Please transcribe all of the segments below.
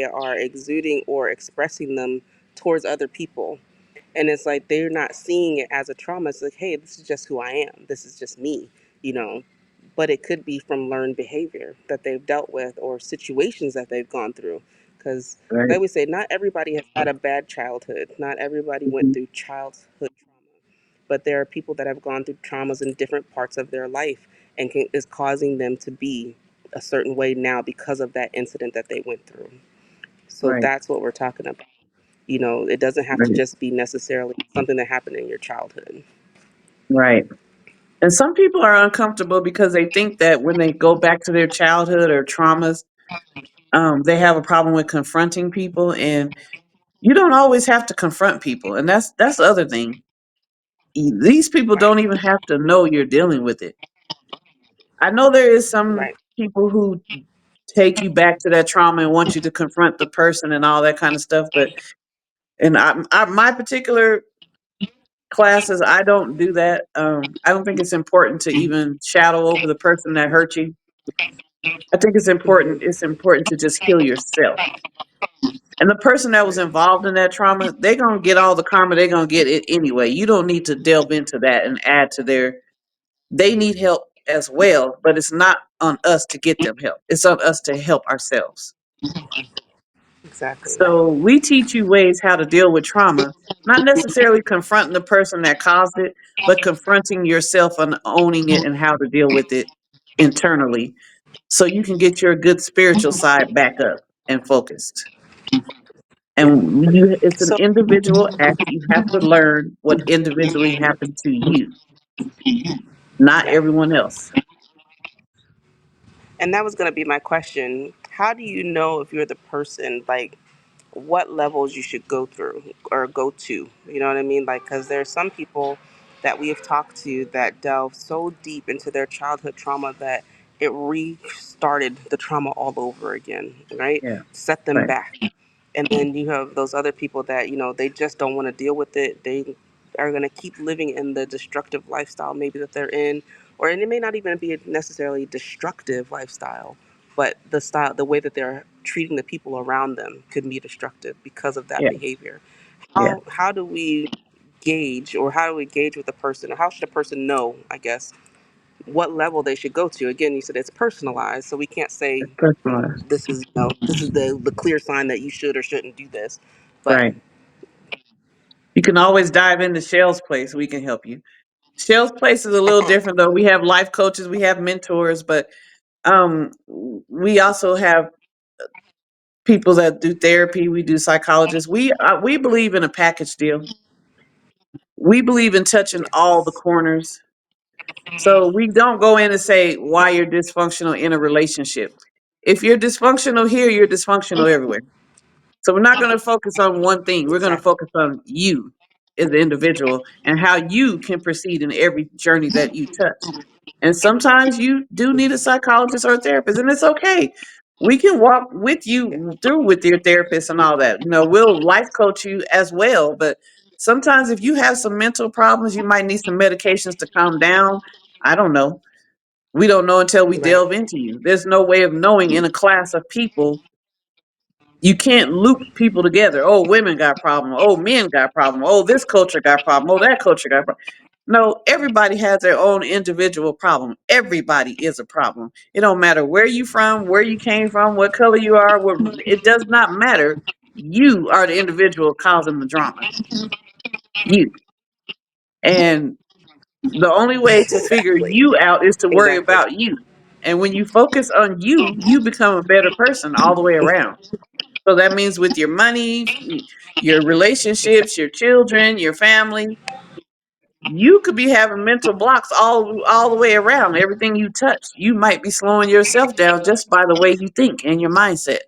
are exuding or expressing them towards other people. And it's like they're not seeing it as a trauma. It's like, hey, this is just who I am. This is just me, you know. But it could be from learned behavior that they've dealt with or situations that they've gone through. Because, Right. like we say, not everybody has had a bad childhood. Not everybody went Mhm. through childhood trauma. But there are people that have gone through traumas in different parts of their life and is causing them to be a certain way now because of that incident that they went through. So Right. that's what we're talking about. It doesn't have to Right. just be necessarily something that happened in your childhood. Right. And some people are uncomfortable because they think that when they go back to their childhood or traumas, they have a problem with confronting people, and you don't always have to confront people. And that's the other thing. These people Right. don't even have to know you're dealing with it. I know there is some Right. people who take you back to that trauma and want you to confront the person and all that kind of stuff, but my particular classes, I don't do that. I don't think it's important to even shadow over the person that hurt you. I think it's important. Hmm. It's important to just heal yourself. And the person that was Right. involved in that trauma, they're gonna get all the karma they're gonna get it anyway. You don't need to delve into that and add to their. They need help as well, but it's not on us to get them help. It's on us to help ourselves. Exactly. So we teach you ways how to deal with trauma, not necessarily confronting the person that caused it, but confronting yourself and owning it and how to deal with it internally so you can get your good spiritual side back up and focused. Yeah. And it's an So, individual act. You have to learn what individually happened to you, not yeah. everyone else. And that was going to be my question. How do you know if you're the person, like, what levels you should go through or go to? You know what I mean? Like, because there's some people that we have talked to that delve so deep into their childhood trauma that it restarted the trauma all over again, right? Yeah, Set them right. back. And then you have those other people that they just don't want to deal with it. They are going to keep living in the destructive lifestyle maybe that they're in, or and it may not even be a necessarily destructive lifestyle, but the way that they're treating the people around them could be destructive because of that Yeah, behavior. yeah. How do we gauge, or how do we gauge with a person, or how should a person know, I guess, what level they should go to? Again, you said it's personalized, so we can't say It's personalized. this is the clear sign that you should or shouldn't do this. But Right. You can always dive into Shell's place. We can help you. Shell's place is a little different though. We have life coaches, we have mentors, but we also have people that do therapy. We do psychologists. We believe in a package deal. We believe in touching all the yes, corners. So we don't go in and say why you're dysfunctional in a relationship. If you're dysfunctional here, you're dysfunctional everywhere. So we're not going to focus on one thing. We're going to exactly. focus on you as an individual and how you can proceed in every journey that you touch. And sometimes you do need a psychologist or a therapist, and it's okay. We can walk with Yeah, you through with your therapist and all that. We'll life coach you as well. But sometimes if you have some mental problems, you might need some medications to calm down. I don't know. We don't know until we right, delve into you. There's no way of knowing in a class of people. You can't loop people together. Oh, women got problem. Oh, men got problem. Oh, this culture got problem. Oh, that culture got problem. No, everybody has their own individual problem. Everybody is a problem. It don't matter where you from, where you came from, what color you are. It does not matter. You are the individual causing the drama. You. And the only way to figure exactly, you out is to worry exactly. about you. And when you focus on you, you become a better person all the way around. So that means with your money, your relationships, your children, your family, you could be having mental blocks all the way around. Everything you touch, you might be slowing yourself down just by the way you think and your mindset.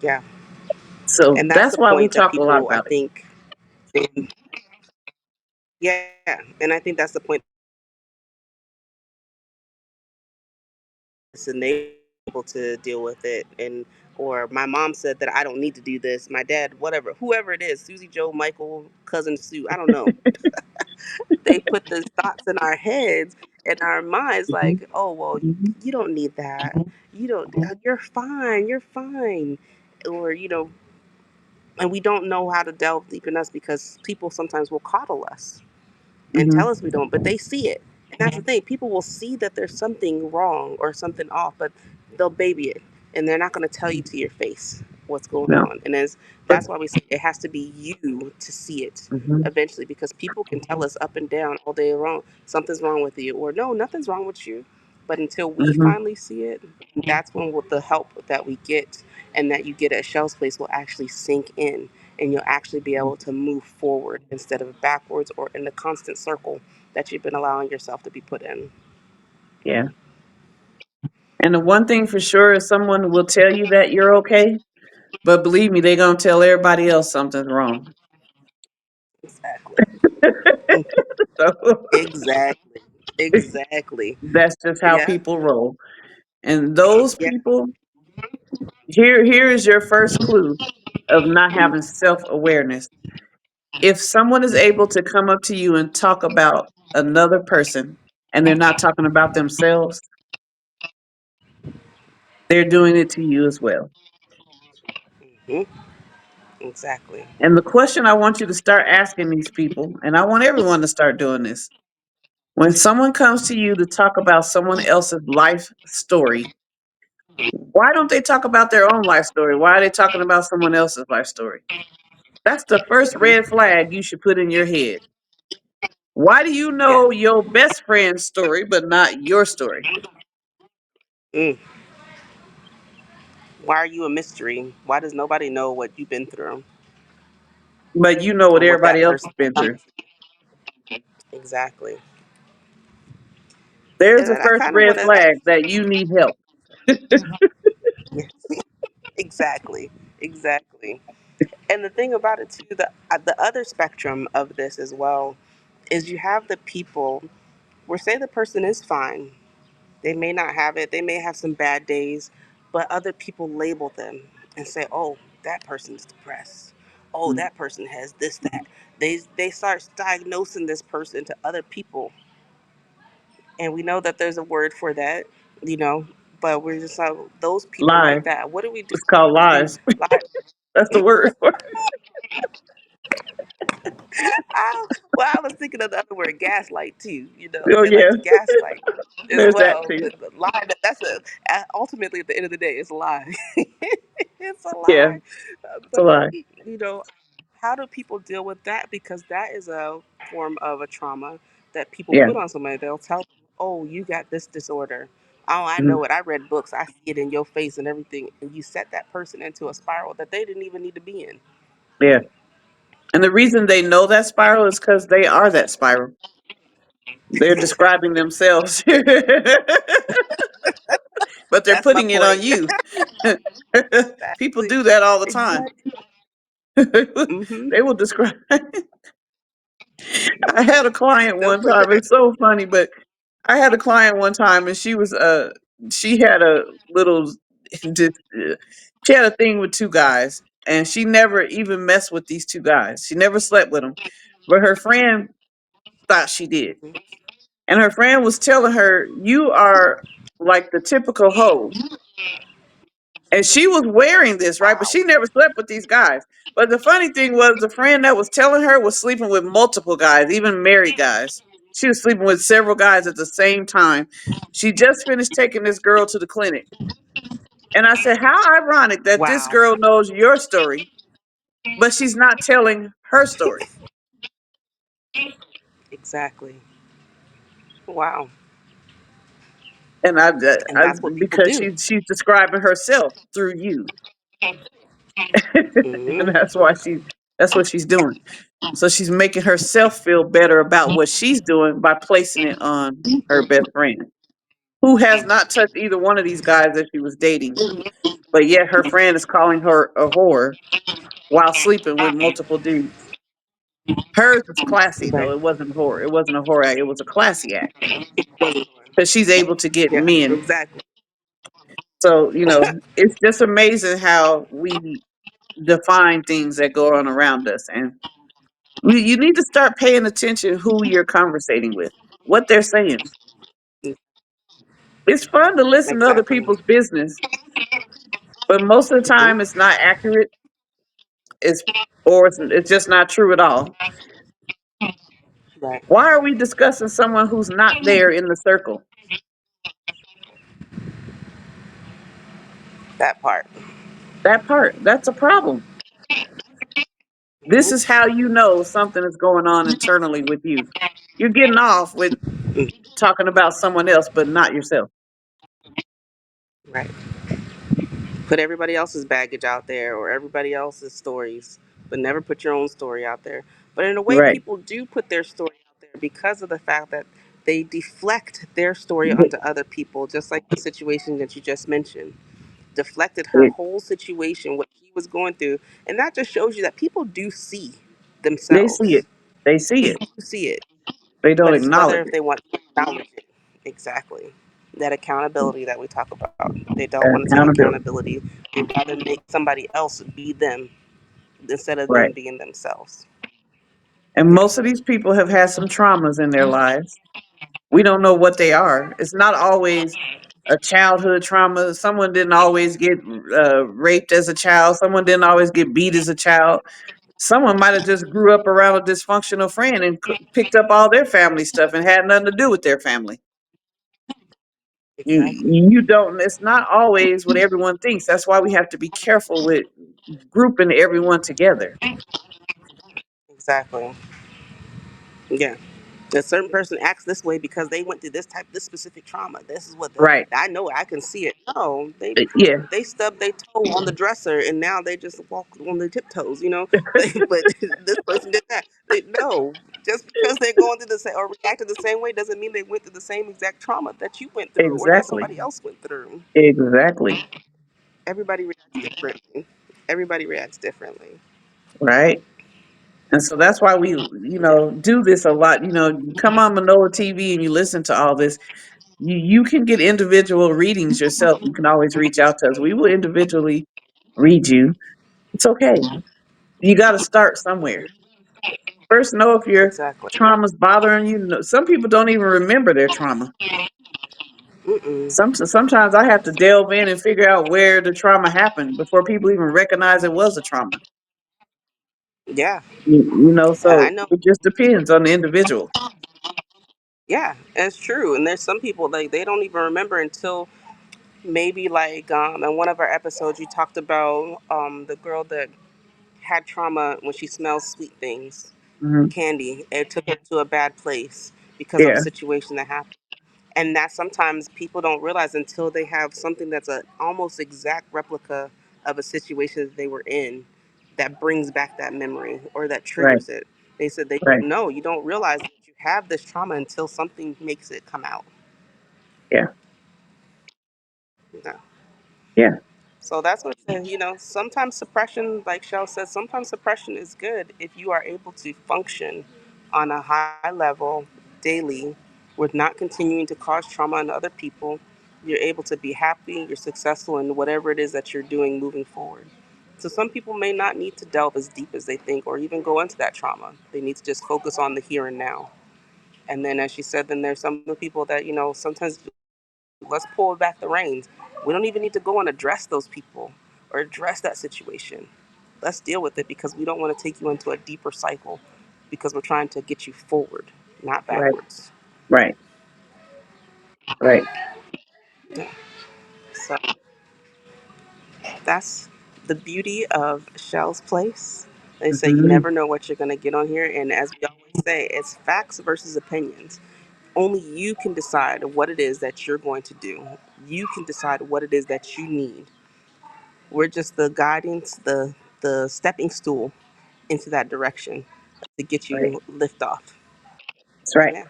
Yeah, So and that's that's the why we point that talk a lot people, I about it. think, yeah, and I think that's the point. And they able to deal with it, and or my mom said that I don't need to do this. My dad, whatever, whoever it is, Susie, Joe, Michael, cousin Sue, I don't know. They put those thoughts in our heads, in our minds Mhm, like, oh well, mhm, you don't need that. You don't. You're fine. You're fine. Or and we don't know how to delve deep in us because people sometimes will coddle us and tell mhm, us we don't, but they see it. And that's the thing. People will see that there's something wrong or something off, but they'll baby it. And they're not going to tell you mhm. to your face what's going No, on. And as, but that's why we say it has to be you to see it mhm, eventually, because people can tell us up and down all day long, something's wrong with you, or no, nothing's wrong with you. But until we mhm, finally see it, that's when with the help that we get and that you get at Shell's Place will actually sink in, and you'll actually be able to move forward instead of backwards or in the constant circle that you've been allowing yourself to be put in. yeah. And the one thing for sure is someone will tell you that you're okay, but believe me, they're gonna tell everybody else something's wrong. Exactly. Mm, So exactly. Exactly. that's just how Yeah. people roll. And those Yeah. people, here is your first clue of not having self-awareness. If someone is able to come up to you and talk about another person and they're not talking about themselves, they're doing it to you as well. Hmm. Exactly. And the question I want you to start asking these people, and I want everyone to start doing this. When someone comes to you to talk about someone else's life story, why don't they talk about their own life story? Why are they talking about someone else's life story? That's the first Hmm. red flag you should put in your head. Why do you Yeah. know your best friend's story, but not your story? Mm. Why are you a mystery? Why does nobody know what you've been through But you know what or what everybody that else has person been has through. done? Exactly. There's And the I first kind of red want to. flag that you need help. Exactly. Exactly. And the thing about it too, the other spectrum of this as well is you have the people where say the person is fine. They may not have it. They may have some bad days, but other people label them and say, "Oh, that person's depressed. Oh, Mm, that person has this that." They start diagnosing this person to other people, and we know that there's a word for that, you know. But we're just like those people lies. like that. What do we do? It's called Mm, lies. like, That's the word for it. well, I was thinking of the other word, gaslight too. You know, Oh they like yeah, to gaslight as there's that well. too. The lie that's ultimately at the end of the day, it's a lie. It's a Yeah, lie. it's a But lie. you know, how do people deal with that? Because that is a form of a trauma that people Yeah. put on somebody. They'll tell them, "Oh, you got this disorder." Oh, I Mhm. know it. I read books. I see it in your face and everything. And you set that person into a spiral that they didn't even need to be in. Yeah. And the reason they know that spiral is because they are that spiral. They're describing themselves, but they're That's my putting it on point. you. People Exactly. do that all the time. Exactly. Mm-hmm. They will describe. I had a client They'll one put time. that. It's so funny, but I had a client one time, and she had a little dis- uh, she had a thing with two guys, and she never even messed with these two guys. She never slept with them, but her friend thought she did, and her friend was telling her, "You are like the typical hoe." And she was wearing this, right? But Wow. she never slept with these guys. But the funny thing was, the friend that was telling her was sleeping with multiple guys, even married guys. She was sleeping with several guys at the same time. She just finished taking this girl to the clinic. And I said, how ironic that this Wow. girl knows your story, but she's not telling her story. Exactly. Wow. And And I that's what people because do. she's describing herself through you. And Hmm. that's what she's doing. So she's making herself feel better about what she's doing by placing it on her best friend, who has not touched either one of these guys that she was dating. But yet her friend is calling her a whore while sleeping with multiple dudes. Hers is classy though. Right. It wasn't a whore. It wasn't a whore act. It was a classy act It wasn't one. because she's able to get Yeah. men. Exactly. So, it's just amazing how we define things that go on around us. And you need to start paying attention who you're conversating with, what they're saying. It's fun to listen to other Exactly. people's business, but most of the Hmm. time it's not accurate. It's or it's just not true at all. Right. Why are we discussing someone who's not there in the circle? That part. That part, that's a problem. This is Hmm. how you know something is going on internally with you. You're getting off with talking about someone else, but not yourself. Right. Put everybody else's baggage out there or everybody else's stories, but never put your own story out there. But in a way, Right. people do put their story out there because of the fact that they deflect their story Th- onto other people, just like the situation that you just mentioned. Deflected her They, whole situation, what she was going through. And that just shows you that people do see they see themselves. it. They see They it. do see it, They don't but it's whether acknowledge if it. they want to acknowledge it. Exactly. That accountability that we talk about. They don't want to take Accountability. accountability. They'd rather make somebody else be them instead of them Right. being themselves. And Yeah. most of these people have had some traumas in their lives. We don't know what they are. It's not always a childhood trauma. Someone didn't always get raped as a child. Someone didn't always get beat as a child. Someone might have just grew up around a dysfunctional friend and picked up all their family stuff and had nothing to do with their family. Exactly. You don't. It's not always what everyone thinks. That's why we have to be careful with grouping everyone together. Exactly. Yeah. A certain person acts this way because they went through this specific trauma. This is what the Right. I know I can see it. No, Yeah. they stubbed their toe on the dresser and now they just walk on their tiptoes. But this person did that. No, just because they're going through the same or reacting the same way doesn't mean they went through the same exact trauma that you went through or that Exactly. somebody else went through. Exactly. Everybody reacts differently. Everybody reacts differently. Right. And so that's why we, Yeah. do this a lot. You come on Manoa TV and you listen to all this. You can get individual readings yourself. You can always reach out to us. We will individually read you. It's okay. You got to start somewhere. First, know if your Exactly. trauma's bothering you. Some people don't even remember their trauma. Mm-mm. Sometimes I have to delve in and figure out where the trauma happened before people even recognize it was a trauma. Yeah. I So know. it just depends on the individual. Yeah, it's true. And there's some people like they don't even remember until maybe like in one of our episodes you talked about the girl that had trauma when she smells sweet things, Hmm. candy. It took her to a bad place because of a Yeah. situation that happened. And that sometimes people don't realize until they have something that's a almost exact replica of a situation that they were in that brings back that memory or that Right. triggers it. They said they don't Right. know. You don't realize that you have this trauma until something makes it come out. Yeah. Yeah. Yeah. So that's what I said. Sometimes suppression, like Shell says, sometimes suppression is good if you are able to function on a high level daily with not continuing to cause trauma on other people. You're able to be happy, you're successful in whatever it is that you're doing moving forward. So some people may not need to delve as deep as they think or even go into that trauma. They need to just focus on the here and now. And then, as she said, then there's some people that, sometimes let's pull back the reins. We don't even need to go and address those people or address that situation. Let's deal with it because we don't want to take you into a deeper cycle because we're trying to get you forward, not Right. backwards. Right. Right. Yeah. So that's the beauty of Shell's Place. They say you Hmm. never know what you're going to get on here. And as we always say, it's facts versus opinions. Only you can decide what it is that you're going to do. You can decide what it is that you need. We're just the guidance, the stepping stool into that direction to get Right. you lift off. That's right. Yeah.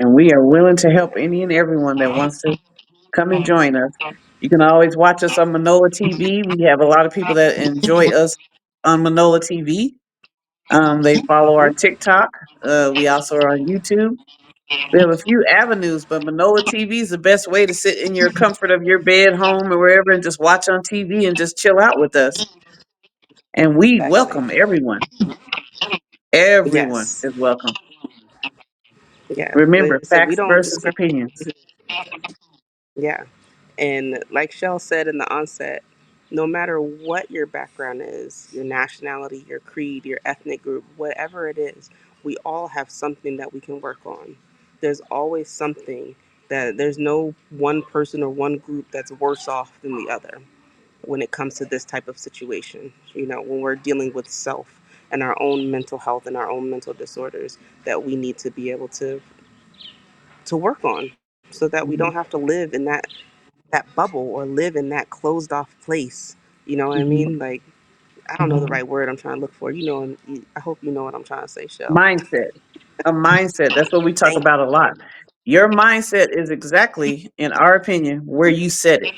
And we are willing to help any and everyone that wants to come and join us. You can always watch us on Manoa TV. We have a lot of people that enjoy us on Manoa TV. They follow our Hmm. TikTok. We also are on YouTube. We have a few avenues, but Manoa TV is the best way to sit in your comfort of your bed, home, or wherever and just watch on TV and just chill out with us. And we Exactly. welcome everyone. Everyone Yes. is welcome. Yeah. They Remember, said we facts don't versus discriminate. opinions. Yeah. And like Shell said in the onset, no matter what your background is, your nationality, your creed, your ethnic group, whatever it is, we all have something that we can work on. There's always something that there's no one person or one group that's worse off than the other when it comes to this type of situation. You know, when we're dealing with self and our own mental health and our own mental disorders that we need to be able to work on so that we Hmm. don't have to live in that bubble or live in that closed off place. You know what I Hmm. mean? Like, I don't know the right word I'm trying to look for. You know, and I hope you know what I'm trying to say, Shell. Mindset. A mindset. That's what we talk Thank about a lot. Your mindset is exactly, in our opinion, where you set it.